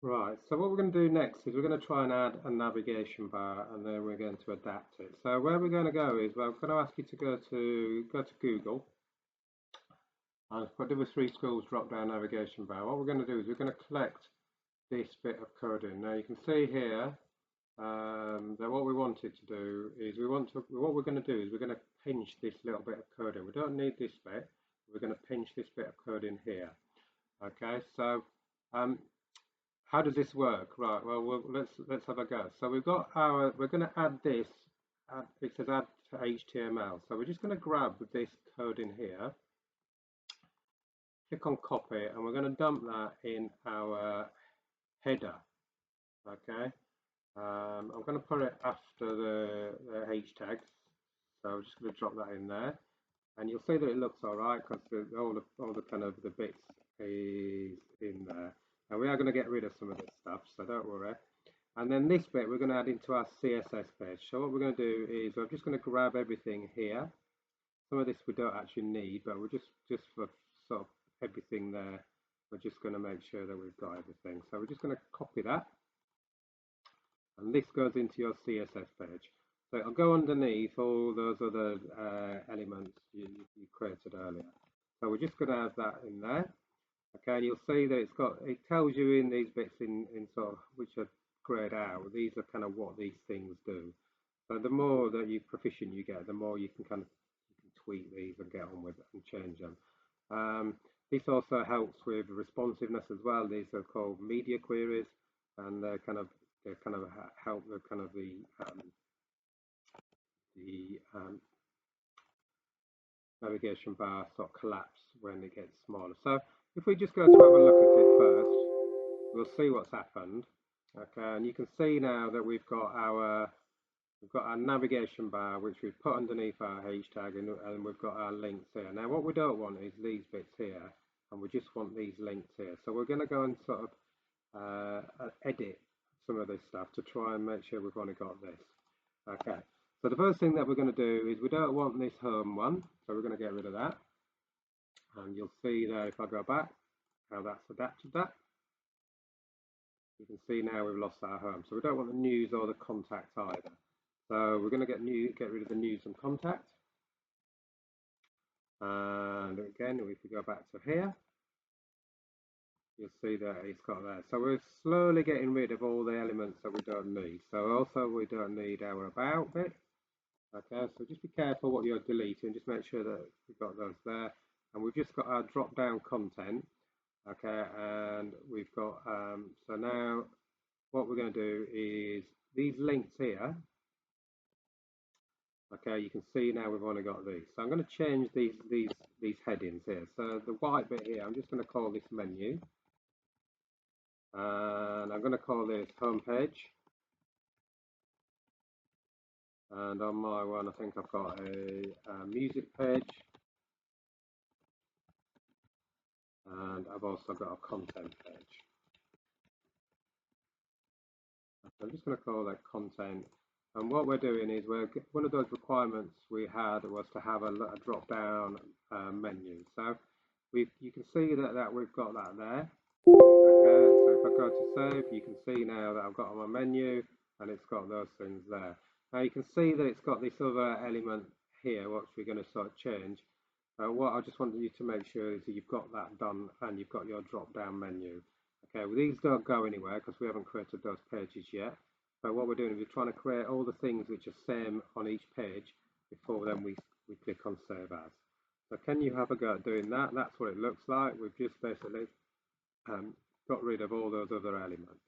Right, so what we're going to do next is we're going to try and add a navigation bar, and then we're going to adapt it. So where we're going to go is, well, I'm going to ask you to go to Google and put the three schools drop down navigation bar. What we're going to do is we're going to collect this bit of code in. Now you can see here that what we wanted to do is what we're going to do is we're going to pinch this little bit of code in. We don't need this bit. We're going to pinch this bit of code in here. Okay, so how does this work? Right, well, let's have a go. So we're going to add this, it says add to HTML. So we're just going to grab this code in here, click on copy, and we're going to dump that in our header. Okay, I'm going to put it after the H tags. So I'm just going to drop that in there. And you'll see that it looks all right because all the kind of the bits is in there. Now we are going to get rid of some of this stuff, so don't worry. And then this bit we're going to add into our CSS page. So what we're going to do is I'm just going to grab everything here. Some of this we don't actually need, but we're just for sort of everything there, we're just going to make sure that we've got everything. So we're just going to copy that, and this goes into your CSS page. So it'll go underneath all those other elements you created earlier. So we're just going to add that in there. Okay, and you'll see that it tells you in these bits in sort of which are grayed out. These are kind of what these things do. So the more that proficient you get, the more you can tweak these and get on with it and change them. This also helps with responsiveness as well. These are called media queries, and they kind of help the navigation bar sort of collapse when it gets smaller. So if we just go to have a look at it first, we'll see what's happened. Okay, and you can see now that we've got our navigation bar, which we've put underneath our H tag, and we've got our links here. Now what we don't want is these bits here, and we just want these links here. So we're going to go and sort of edit some of this stuff to try and make sure we've only got this. Okay, so the first thing that we're going to do is we don't want this home one, so we're going to get rid of that. And you'll see there, if I go back, how that's adapted that. You can see now we've lost our home, so we don't want the news or the contact either. So we're going to get rid of the news and contact. And again, if we go back to here, you'll see that it's got there. So we're slowly getting rid of all the elements that we don't need. So also we don't need our about bit. Okay, so just be careful what you're deleting. Just make sure that you've got those there. And we've just got our drop down content. Okay, and we've got so now what we're going to do is these links here. Okay, you can see now we've only got these. So I'm going to change these headings here. So the white bit here, I'm just going to call this menu, and I'm going to call this homepage. And on my one, I think I've got a music page, and I've also got a content page. So I'm just going to call that content. And what we're doing is one of those requirements we had was to have a drop down menu. So you can see that we've got that there. Okay, so if I go to save, you can see now that I've got on my menu and it's got those things there. Now you can see that it's got this other element here, which we're going to sort of change. What I just wanted you to make sure is that you've got that done and you've got your drop down menu. Okay, well these don't go anywhere because we haven't created those pages yet. But what we're doing is we're trying to create all the things which are same on each page before then we click on save as. So can you have a go at doing that? That's what it looks like. We've just basically got rid of all those other elements.